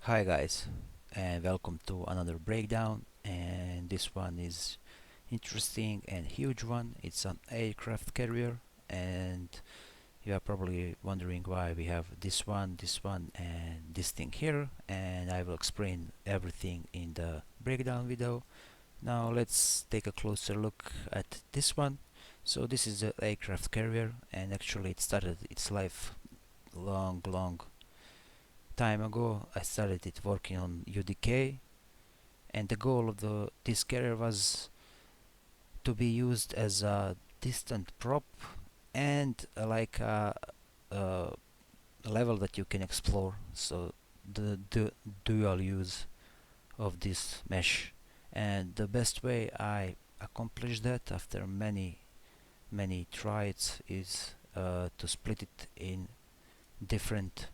Hi guys, and welcome to another breakdown, and this one is interesting and huge one. It's an aircraft carrier, and you are probably wondering why we have this one and this thing here, and I will explain everything in the breakdown video. Now let's take a closer look at this one. So this is the aircraft carrier, and actually it started its life long time ago. I started it working on UDK, and the goal of this carrier was to be used as a distant prop and a level that you can explore. So the dual use of this mesh, and the best way I accomplished that after many tries is to split it in different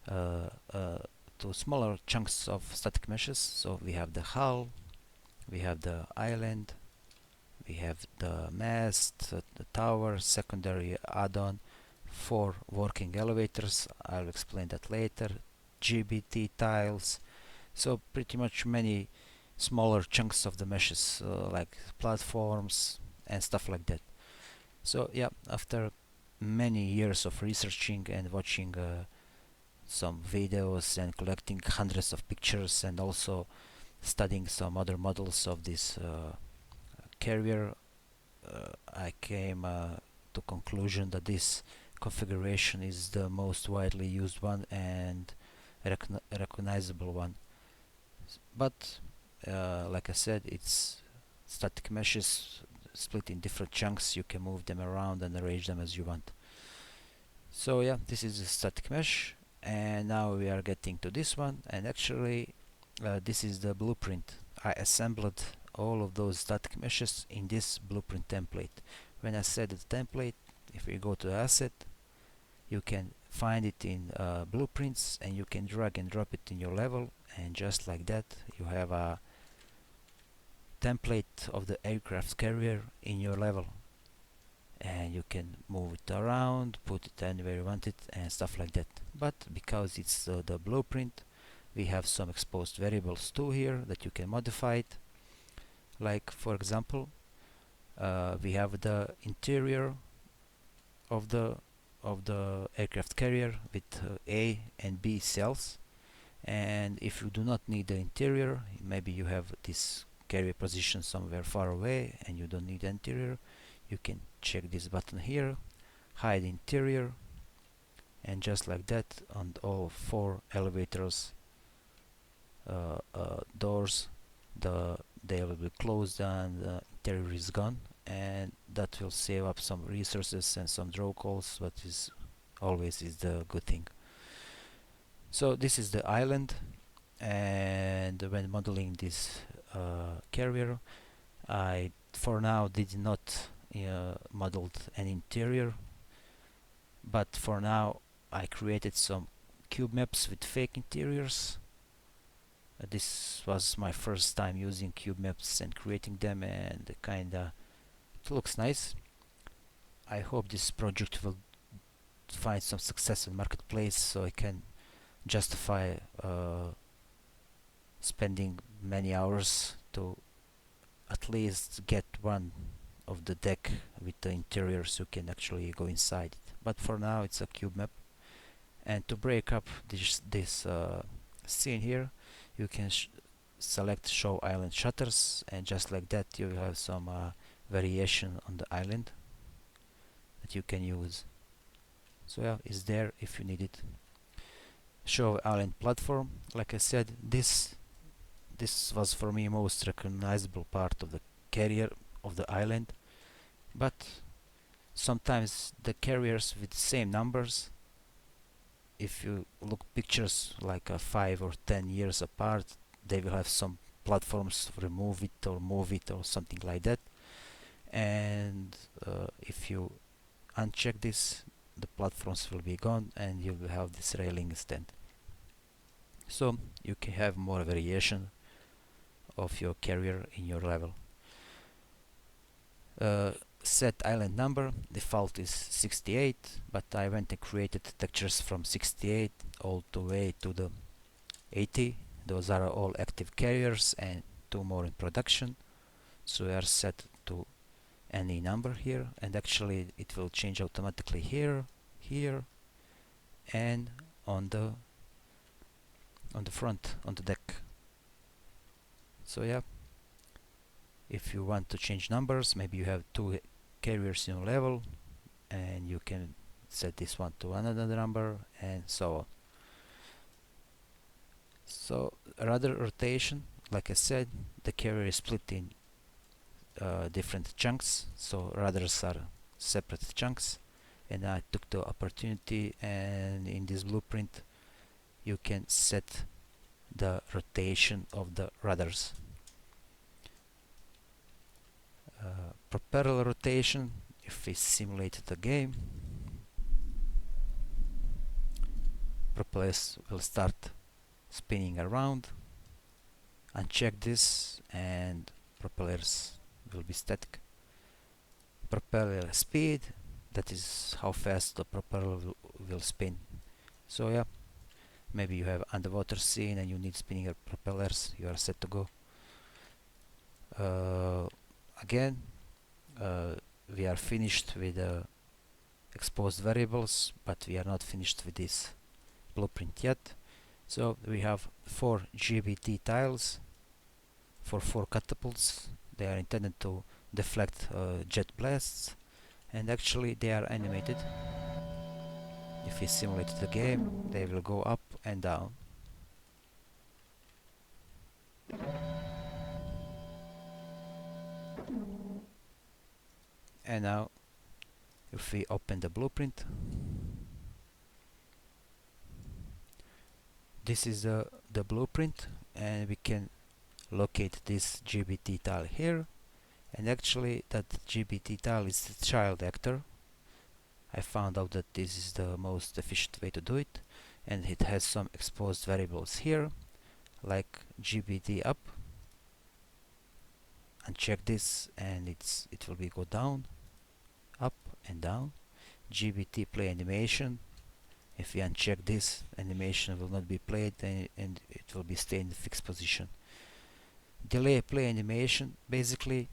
uh, uh, to smaller chunks of static meshes. So we have the hull, we have the island, we have the mast, the tower, secondary add-on, 4 working elevators, I'll explain that later, GBT tiles, so pretty much many smaller chunks of the meshes, like platforms and stuff like that. So yeah, after many years of researching and watching some videos and collecting hundreds of pictures and also studying some other models of this carrier, I came to conclusion that this configuration is the most widely used one and recognizable one. But like I said, it's static meshes split in different chunks. You can move them around and arrange them as you want. So yeah, this is a static mesh, and now we are getting to this one, and actually this is the blueprint. I assembled all of those static meshes in this blueprint template. When I said the template, if you go to asset, you can find it in blueprints, and you can drag and drop it in your level, and just like that you have a template of the aircraft carrier in your level, and you can move it around, put it anywhere you want it, and stuff like that. But because it's the blueprint, we have some exposed variables too here that you can modify it. Like for example, we have the interior of the aircraft carrier with A and B cells, and if you do not need the interior, maybe you have this carrier position somewhere far away and you don't need the interior, you can check this button here, hide interior, and just like that on all 4 elevators doors, they will be closed and the interior is gone, and that will save up some resources and some draw calls, but is always is the good thing. So this is the island, and when modeling this carrier, I for now did not modeled an interior, but for now I created some cube maps with fake interiors. This was my first time using cube maps and creating them, and kinda it looks nice. I hope this project will find some success in marketplace so I can justify spending many hours to at least get one of the deck with the interior so you can actually go inside it. But for now it's a cube map, and to break up this scene here, you can select show island shutters, and just like that you will have some variation on the island that you can use. So yeah, it's there if you need it. Show island platform, like I said, this was for me most recognizable part of the carrier of the island, but sometimes the carriers with the same numbers, if you look pictures like 5 or 10 years apart, they will have some platforms remove it or move it or something like that, and if you uncheck this, the platforms will be gone and you will have this railing instead. So you can have more variation of your carrier in your level. Set island number, default is 68, but I went and created textures from 68 all the way to the 80. Those are all active carriers and 2 more in production. So we are set to any number here, and actually it will change automatically here, here, and on the front, on the deck. So yeah, if you want to change numbers, maybe you have 2 carriers in your level, and you can set this one to another number, and so on. So rudder rotation, like I said, the carrier is split in different chunks, so rudders are separate chunks, and I took the opportunity, and in this blueprint you can set the rotation of the rudders. Propeller rotation, if we simulate the game, propellers will start spinning around. Uncheck this and propellers will be static. Propeller speed, that is how fast the propeller will spin. So yeah, maybe you have underwater scene and you need spinning propellers, you are set to go. Again, we are finished with the exposed variables, but we are not finished with this blueprint yet. So we have 4 GBT tiles for 4 catapults. They are intended to deflect jet blasts, and actually they are animated. If we simulate the game, they will go up and down. And now if we open the blueprint, this is the blueprint, and we can locate this GBT tile here, and actually that GBT tile is the child actor. I found out that this is the most efficient way to do it, and it has some exposed variables here like GBT up. Uncheck this and it will be go down, up and down. GBT play animation, if we uncheck this, animation will not be played, and it will be stay in the fixed position. Delay play animation, basically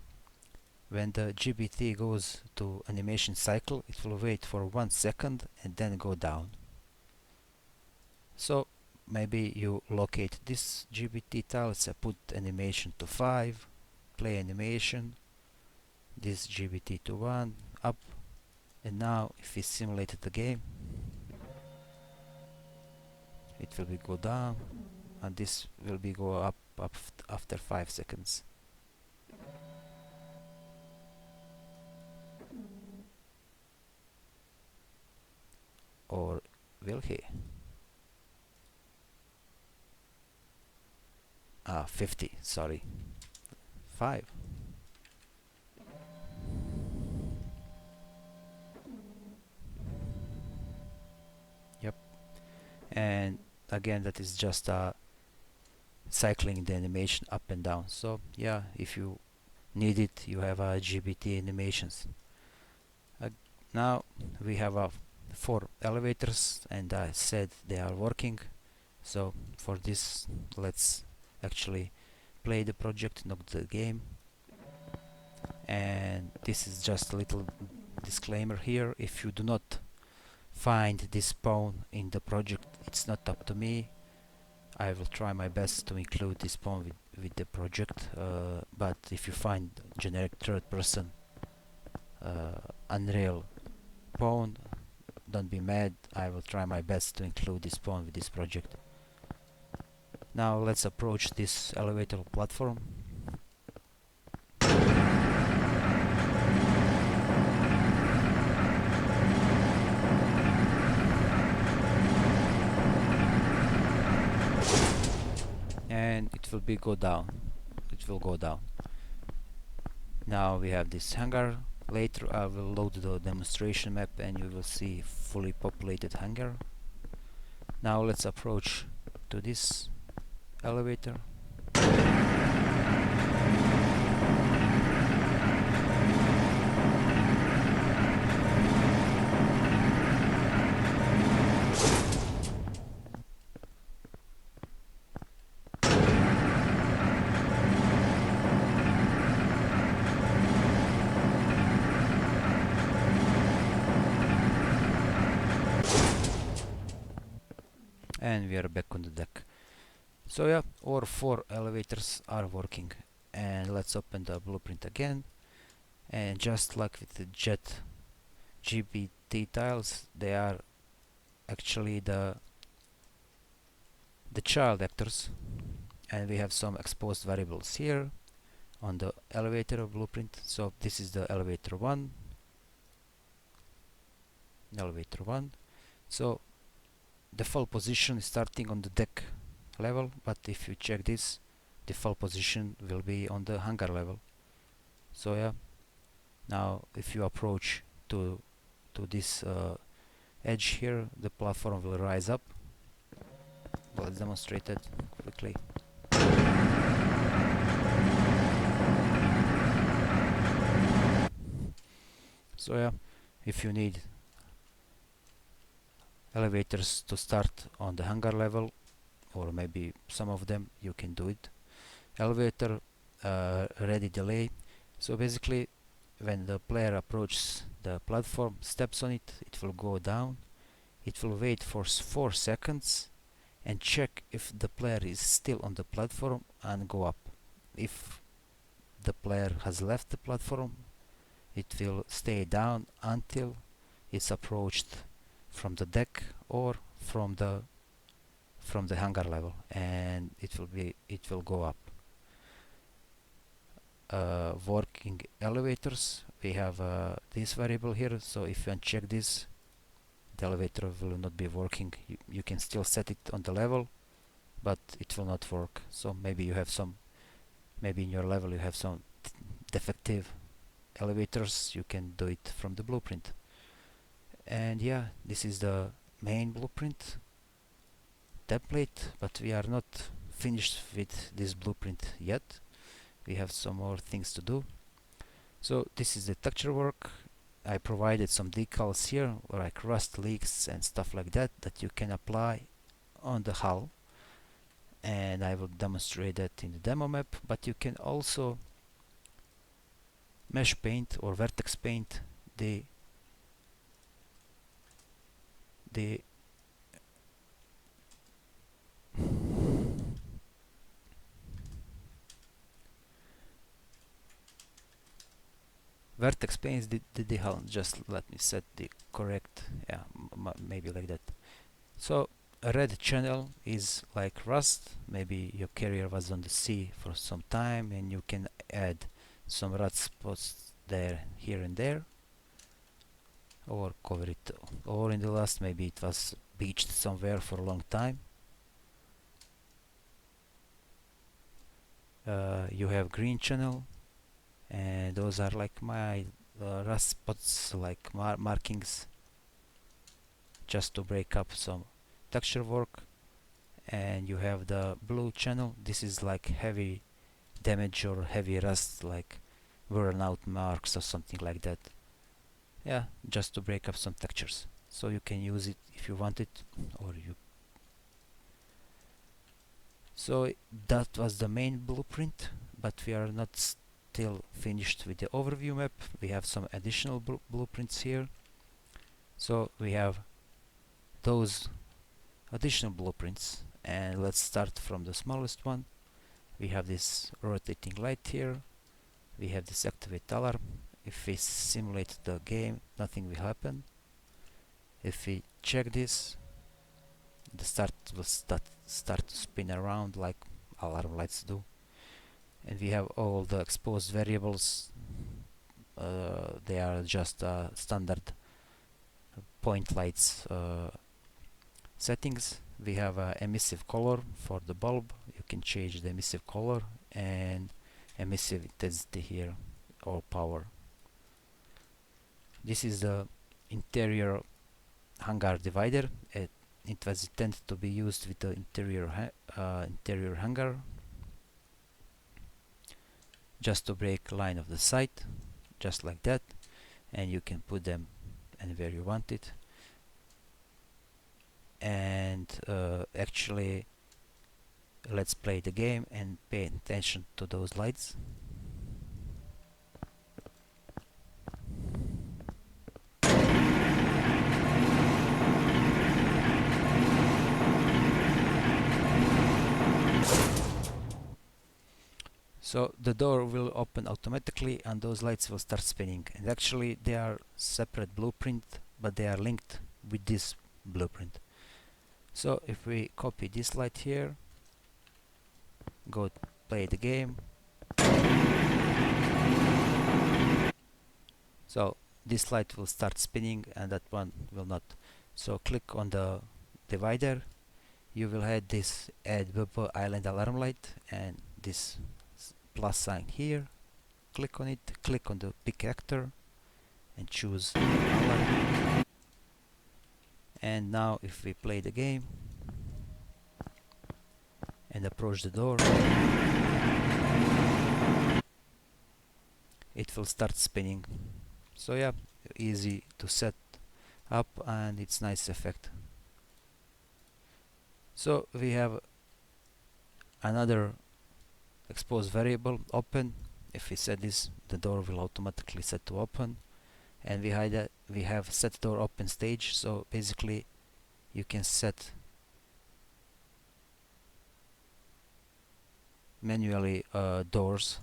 when the GBT goes to animation cycle, it will wait for 1 second and then go down. So maybe you locate this GBT tile, so put animation to 5, play animation, this GBT to 1, up, and now if we simulate the game, it will be go down, and this will be go up after 5 seconds. Or will he? 50, sorry. 5. Yep. And again, that is just cycling the animation up and down. So yeah, if you need it, you have GBT animations. Now we have 4 elevators, and I said they are working. So for this, let's actually play the project, not the game. And this is just a little disclaimer here: if you do not find this pawn in the project, it's not up to me. I will try my best to include this pawn with the project, but if you find generic third person unreal pawn, don't be mad. I will try my best to include this pawn with this project. Now let's approach this elevator platform. And it will go down. It will go down. Now we have this hangar. Later I will load the demonstration map and you will see fully populated hangar. Now let's approach to this elevator. and we are back on the deck. So yeah, all 4 elevators are working, and let's open the blueprint again. And just like with the jet GPT tiles, they are actually the child actors, and we have some exposed variables here on the elevator blueprint. So this is the elevator 1, elevator 1. So default position is starting on the deck level, but if you check this, default position will be on the hangar level. So yeah, now if you approach to this edge here, the platform will rise up. Let's demonstrate it quickly. So yeah, if you need elevators to start on the hangar level, or maybe some of them, you can do it. Elevator ready delay. So basically, when the player approaches the platform, steps on it, it will go down. It will wait for 4 seconds and check if the player is still on the platform and go up. If the player has left the platform, it will stay down until it's approached from the deck or from the hangar level, and it will go up. Working elevators, we have this variable here, so if you uncheck this, the elevator will not be working. You can still set it on the level, but it will not work. So maybe you have maybe in your level you have some defective elevators. You can do it from the blueprint. And yeah, this is the main blueprint template, but we are not finished with this blueprint yet. We have some more things to do. So this is the texture work. I provided some decals here, like rust leaks and stuff like that you can apply on the hull, and I will demonstrate that in the demo map. But you can also mesh paint or vertex paint the vertex paints the hull. Just let me set the correct, yeah, maybe like that. So a red channel is like rust. Maybe your carrier was on the sea for some time and you can add some rust spots there, here and there, or cover it, or in the last maybe it was beached somewhere for a long time. You have green channel, and those are like my rust spots, like markings, just to break up some texture work. And you have the blue channel. This is like heavy damage or heavy rust, like worn out marks or something like that. Yeah, just to break up some textures. So you can use it if you want it, or you. So that was the main blueprint, but we are not still finished with the overview map. We have some additional blueprints here. So we have those additional blueprints, and let's start from the smallest one. We have this rotating light here. We have this activate alarm. If we simulate the game, nothing will happen. If we check this, the start will start to spin around like alarm lights do. And we have all the exposed variables. They are just standard point lights settings. We have emissive color for the bulb. You can change the emissive color, and emissive intensity here, or power. This is the interior hangar divider. It was intended to be used with the interior hangar, just to break line of the sight, just like that, and you can put them anywhere you want it. And actually, let's play the game and pay attention to those lights. So the door will open automatically and those lights will start spinning, and actually they are separate blueprint, but they are linked with this blueprint. So if we copy this light here, go play the game, so this light will start spinning and that one will not. So click on the divider, you will have this add bubble island alarm light and this plus sign here. Click on it, click on the pick actor and choose alarm. And now if we play the game and approach the door, it will start spinning. So yeah, easy to set up and it's nice effect. So we have another expose variable open. If we set this, the door will automatically set to open, and we have set door open stage. So basically you can set manually doors.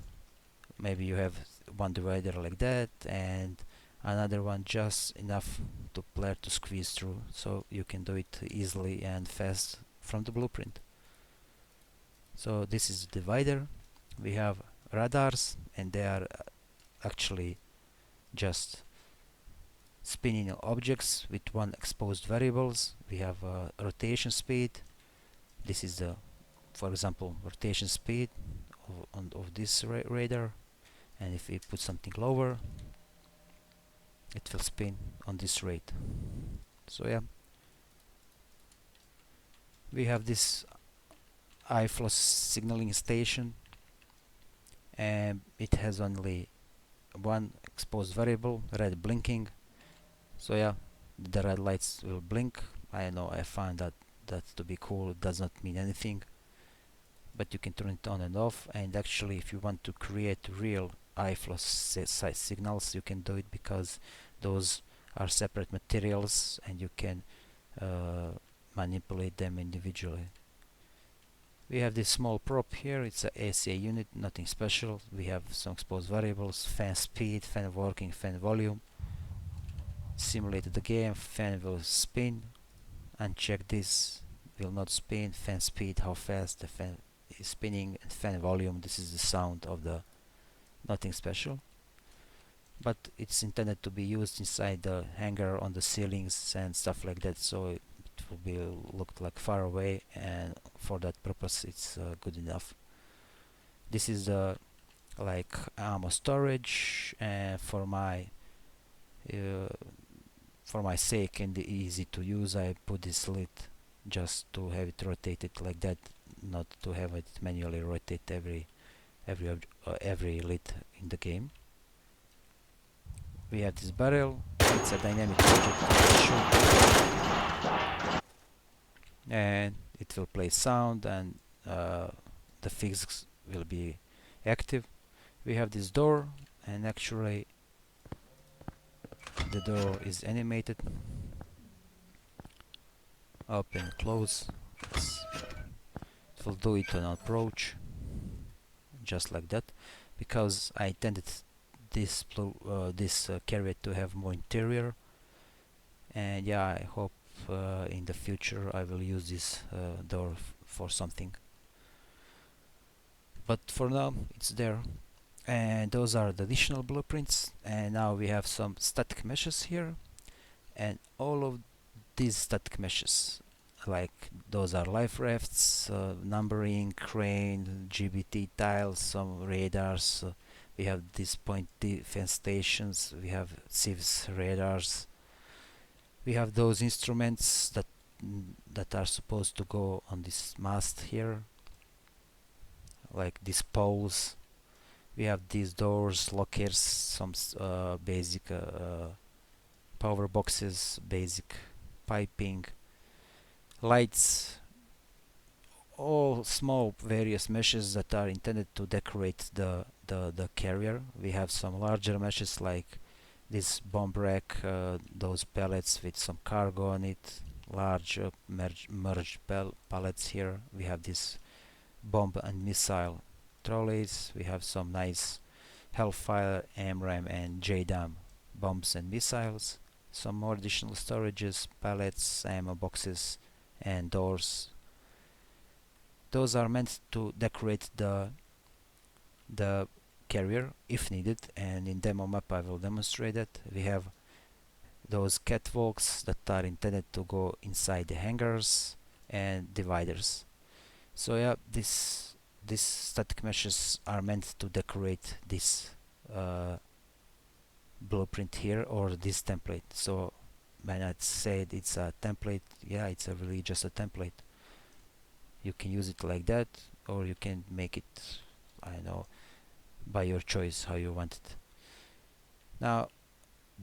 Maybe you have one divider like that and another one just enough to player to squeeze through, so you can do it easily and fast from the blueprint. So this is the divider. We have radars and they are actually just spinning objects with one exposed variables. We have rotation speed. This is the, for example, rotation speed of this radar, and if we put something lower, it will spin on this rate. So yeah, we have this iFlow signaling station, and it has only one exposed variable, red blinking. So yeah, the red lights will blink. I know, I find that to be cool. It does not mean anything, but you can turn it on and off. And actually, if you want to create real iFlow signals, you can do it, because those are separate materials and you can manipulate them individually. We have this small prop here. It's a ACA unit, nothing special. We have some exposed variables: fan speed, fan working, fan volume. Simulated the game, fan will spin. Uncheck this, will not spin. Fan speed, how fast the fan is spinning. And fan volume, this is the sound of the, nothing special, but it's intended to be used inside the hangar, on the ceilings and stuff like that, so it will be looked like far away, and for that purpose it's good enough. This is the like ammo storage, and for my sake and the easy to use, I put this lid just to have it rotated like that, not to have it manually rotate every lid in the game. We have this barrel. It's a dynamic object, and it will play sound, and the physics will be active. We have this door, and actually the door is animated. Open, close. It will do it on approach, just like that, because I intended this carrier to have more interior, and yeah, I hope in the future I will use this door for something, but for now it's there. And those are the additional blueprints, and now we have some static meshes here, and all of these static meshes, like those are life rafts, numbering, crane, GBT tiles, some radars. We have these point defense stations. We have civs radars. We have those instruments that are supposed to go on this mast here, like these poles. We have these doors, lockers, some basic power boxes, basic piping, lights, all small various meshes that are intended to decorate the carrier. We have some larger meshes like this bomb rack, those pallets with some cargo on it, large merged pallets here. We have this bomb and missile trolleys. We have some nice Hellfire, AMRAAM and JDAM bombs and missiles. Some more additional storages, pallets, ammo boxes and doors. Those are meant to decorate the carrier if needed, and in demo map I will demonstrate that. We have those catwalks that are intended to go inside the hangars and dividers. So yeah, these static meshes are meant to decorate this blueprint here, or this template. So when I said it's a template, yeah, it's really just a template. You can use it like that, or you can make it, I don't know, by your choice how you want it. Now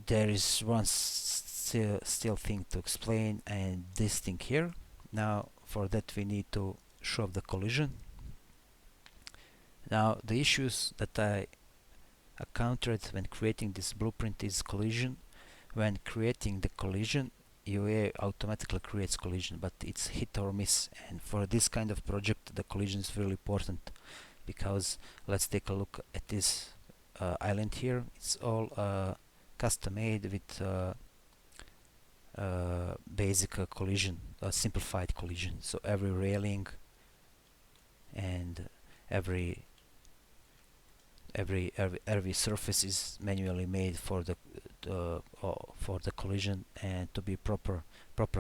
there is one still thing to explain, and this thing here. Now for that we need to show the collision. Now the issues that I encountered when creating this blueprint is collision. When creating the collision, UA automatically creates collision, but it's hit or miss, and for this kind of project the collision is really important, because let's take a look at this island here. It's all custom made with basic collision, simplified collision. So every railing and every surface is manually made for the collision and to be proper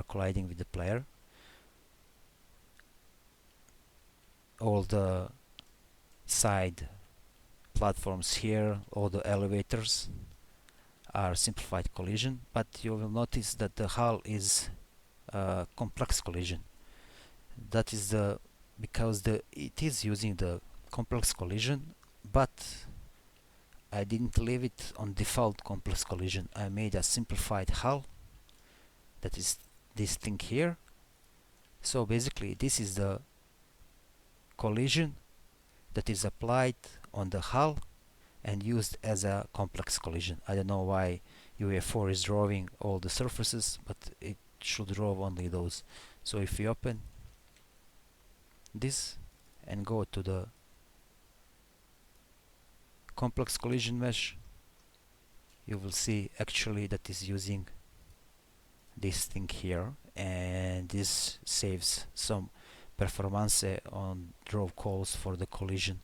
colliding with the player. All the side platforms here, all the elevators are simplified collision, but you will notice that the hull is complex collision. That is because it is using the complex collision, but I didn't leave it on default complex collision. I made a simplified hull, that is this thing here. So basically this is the collision that is applied on the hull and used as a complex collision. I don't know why UA4 is drawing all the surfaces, but it should draw only those. So if we open this and go to the complex collision mesh, you will see actually that is using this thing here, and this saves some performance on draw calls for the collision,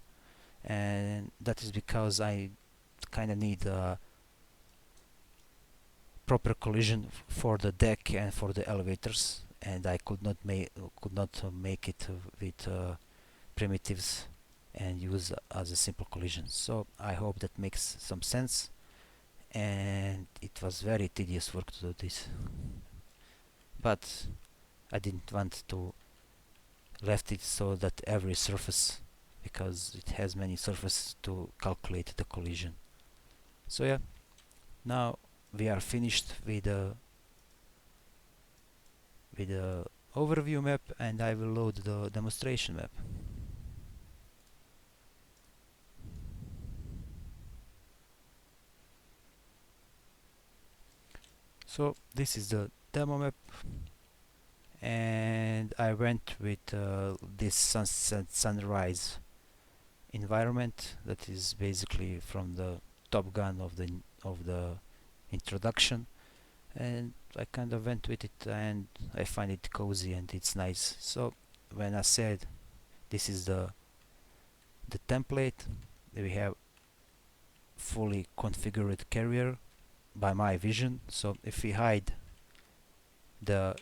and that is because I kind of need a proper collision for the deck and for the elevators, and I could not make it with primitives and use as a simple collision. So I hope that makes some sense, and it was very tedious work to do this, but I didn't want to left it so that every surface, because it has many surfaces to calculate the collision. So yeah, now we are finished with the overview map, and I will load the demonstration map. So this is the demo map, and I went with this sunset sunrise environment that is basically from the Top Gun of the introduction, and I kind of went with it, and I find it cozy and it's nice. So when I said this is the template, we have fully configured carrier by my vision. So if we hide the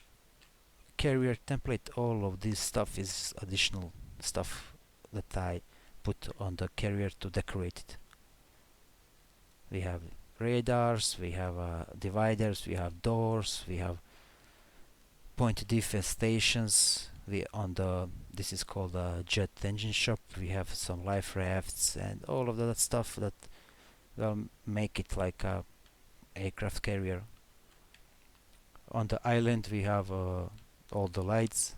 carrier template, all of this stuff is additional stuff that I put on the carrier to decorate it. We have radars, we have dividers, we have doors, we have point defense stations. This is called a jet engine shop. We have some life rafts and all of that stuff that will make it like a aircraft carrier. On the island we have all the lights.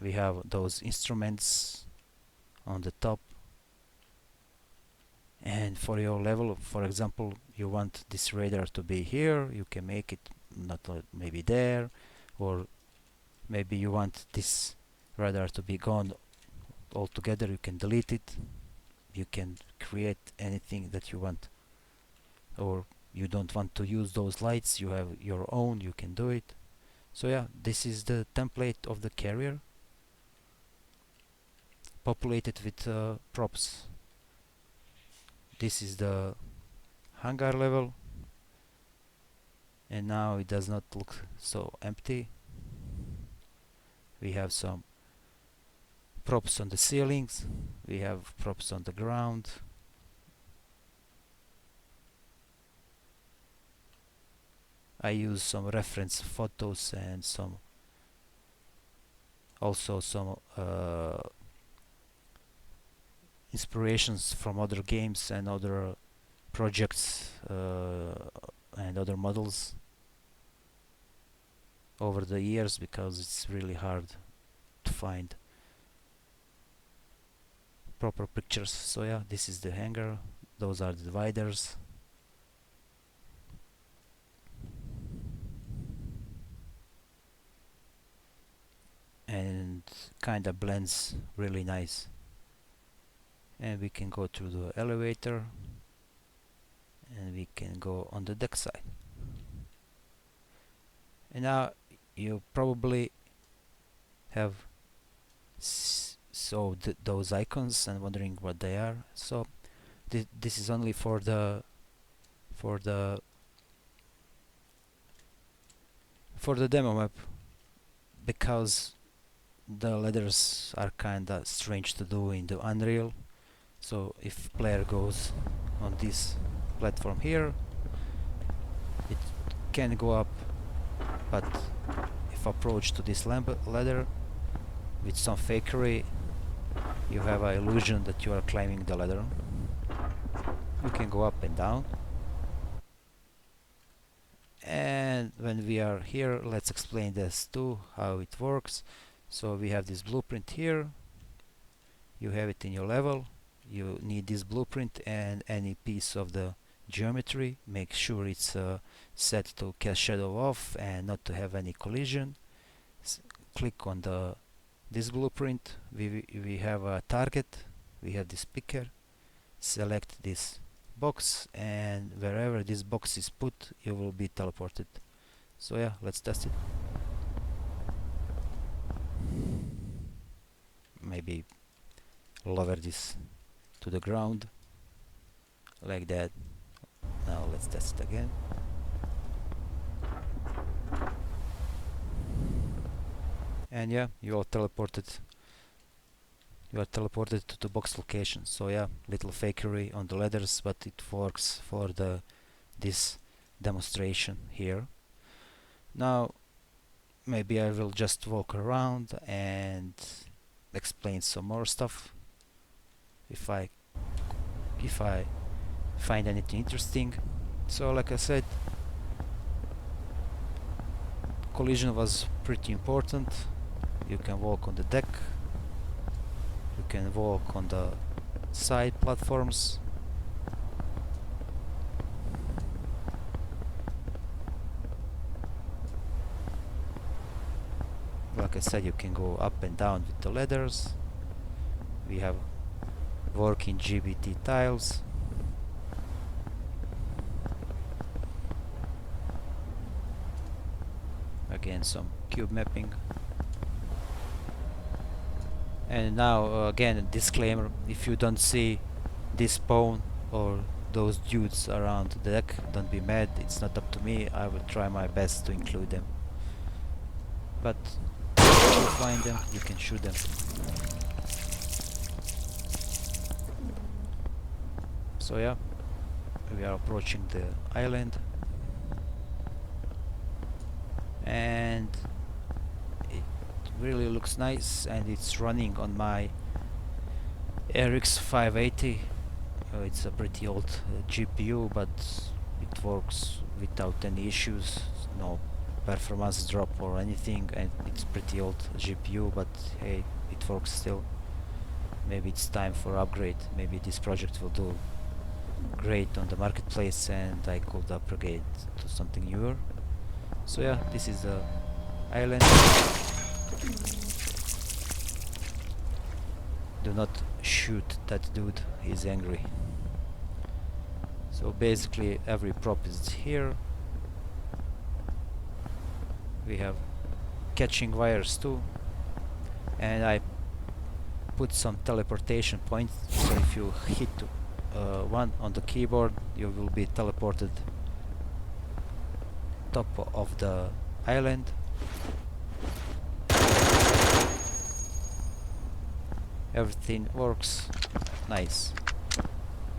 We have those instruments on the top, and for your level, for example, you want this radar to be here, you can make it not maybe there, or maybe you want this radar to be gone altogether. You can delete it, you can create anything that you want, or you don't want to use those lights, you have your own, you can do it. So yeah, this is the template of the carrier populated with props. This is the hangar level, and now it does not look so empty. We have some props on the ceilings, we have props on the ground, I use some reference photos and some also some inspirations from other games and other projects and other models over the years, because it's really hard to find proper pictures. So yeah, this is the hangar, those are the dividers. And kinda blends really nice. And we can go through the elevator, and we can go on the deck side. And now you probably have those icons and wondering what they are. So this is only for the demo map, because the ladders are kinda strange to do in the Unreal. So if player goes on this platform here, it can go up, but if approach to this ladder with some fakery, you have an illusion that you are climbing the ladder. You can go up and down. And when we are here, let's explain this too, how it works. So we have this blueprint here, you have it in your level, you need this blueprint and any piece of the geometry. Make sure it's set to cast shadow off and not to have any collision. Click on this blueprint, we have a target, we have this picker, select this box, and wherever this box is put, you will be teleported. So yeah, let's test it. Maybe lower this to the ground like that. Now let's test it again. And yeah, you are teleported to the box location. So yeah, little fakery on the ladders, but it works for this demonstration here. Now maybe I will just walk around and explain some more stuff if I find anything interesting. So like I said, collision was pretty important. You can walk on the deck, you can walk on the side platforms, like I said, you can go up and down with the ladders. We have working GBT tiles. Again, some cube mapping. And now again, a disclaimer: if you don't see this spawn or those dudes around the deck, don't be mad, it's not up to me. I will try my best to include them, but if you find them, you can shoot them. So yeah, we are approaching the island, and it really looks nice, and it's running on my RX 580. It's a pretty old GPU, but it works without any issues, no performance drop or anything, and it's pretty old GPU, but hey, it works still. Maybe it's time for upgrade. Maybe this project will do great on the marketplace and I could upgrade to something newer. So yeah, this is the island. Do not shoot that dude, he's angry. So basically every prop is here. We have catching wires too, and I put some teleportation points, so if you hit one on the keyboard you will be teleported top of the island. Everything works nice.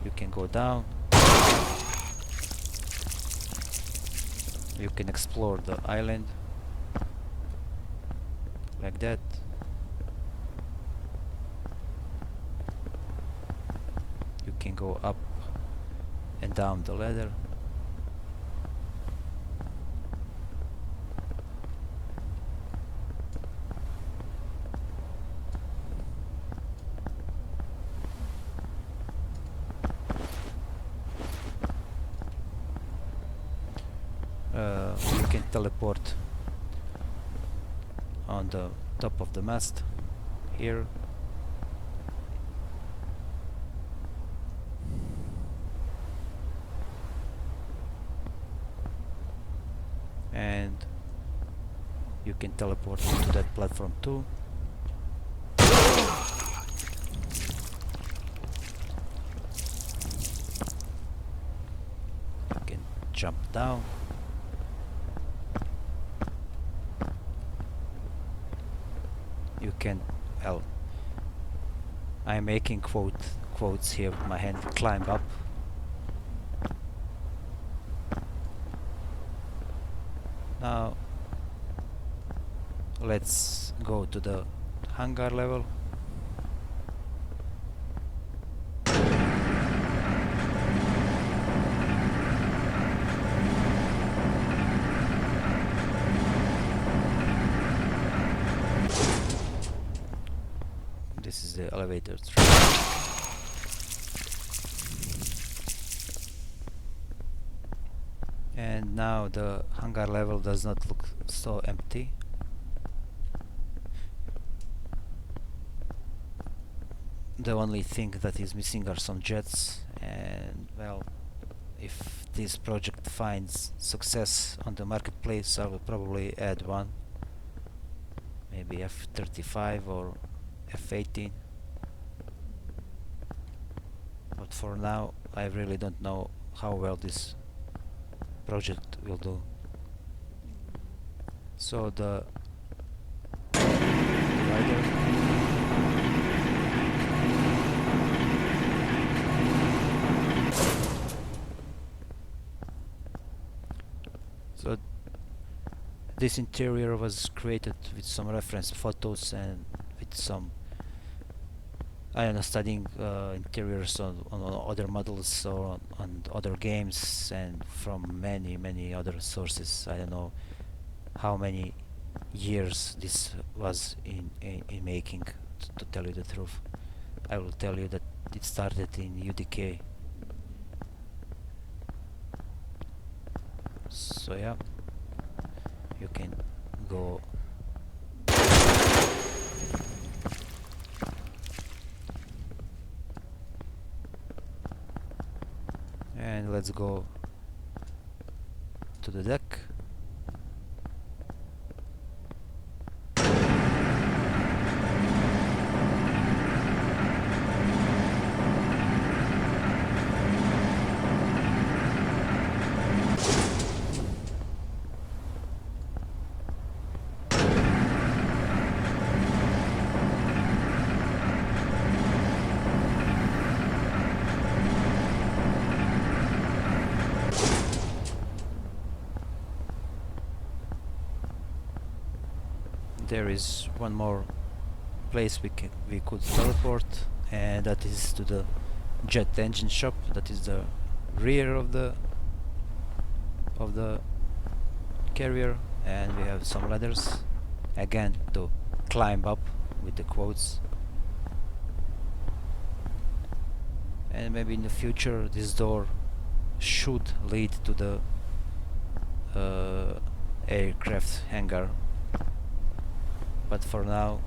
You can go down, you can explore the island like that. You can go up and down the ladder. You can teleport on the top of the mast here. And you can teleport to that platform too. You can jump down. You can, well, I'm making quotes here with my hand, climb up. Now let's go to the hangar level. This is the elevator track. And now the hangar level does not look so empty. The only thing that is missing are some jets, and well, if this project finds success on the marketplace, I will probably add one, maybe F-35 or F-18, but for now I really don't know how well this project will do. So the rider, so this interior was created with some reference photos and with some, I don't know, studying interiors on other models or on other games, and from many other sources. I don't know how many years this was in making, to tell you the truth. I will tell you that it started in UDK. So yeah, you can go and let's go to the deck. There is one more place we could teleport, and that is to the jet engine shop. That is the rear of the carrier, and we have some ladders again to climb up with the quotes. And maybe in the future this door should lead to the aircraft hangar, but for now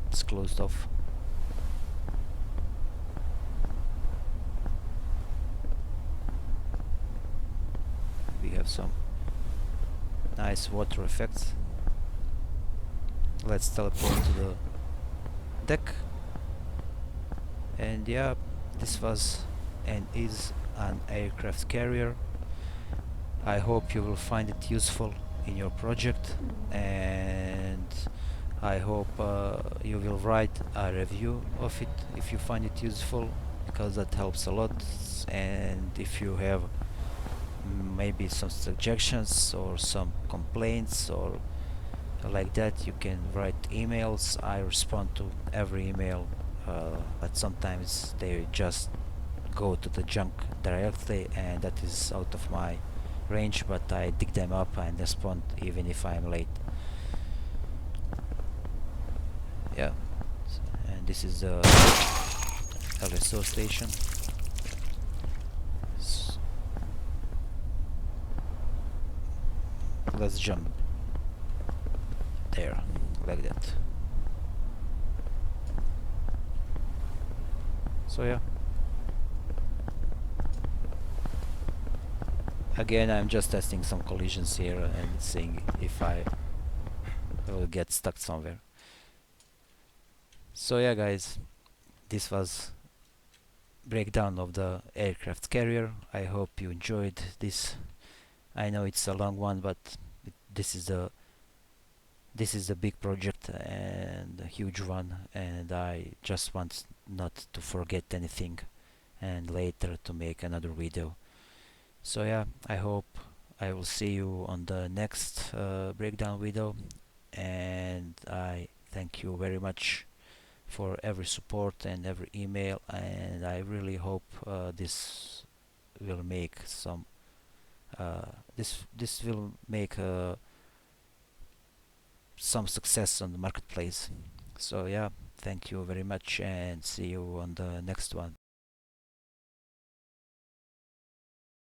it's closed off. have some nice water effects. Let's teleport to the deck. And yeah, this was and is an aircraft carrier. I hope you will find it useful in your project, and I hope you will write a review of it if you find it useful, because that helps a lot. And if you have maybe some suggestions or some complaints or like that, you can write emails. I respond to every email, but sometimes they just go to the junk directly, and that is out of my range, but I dig them up and respond even if I'm late. Yeah, and this is the LSO station. Let's jump there, like that. So yeah, again I'm just testing some collisions here and seeing if I will get stuck somewhere. So yeah guys, this was breakdown of the aircraft carrier. I hope you enjoyed this. I know it's a long one, but this is the big project and a huge one, and I just want not to forget anything and later to make another video. So yeah, I hope I will see you on the next breakdown video, and I thank you very much for every support and every email, and I really hope this will make some this will make some success on the marketplace. So yeah, thank you very much and see you on the next one.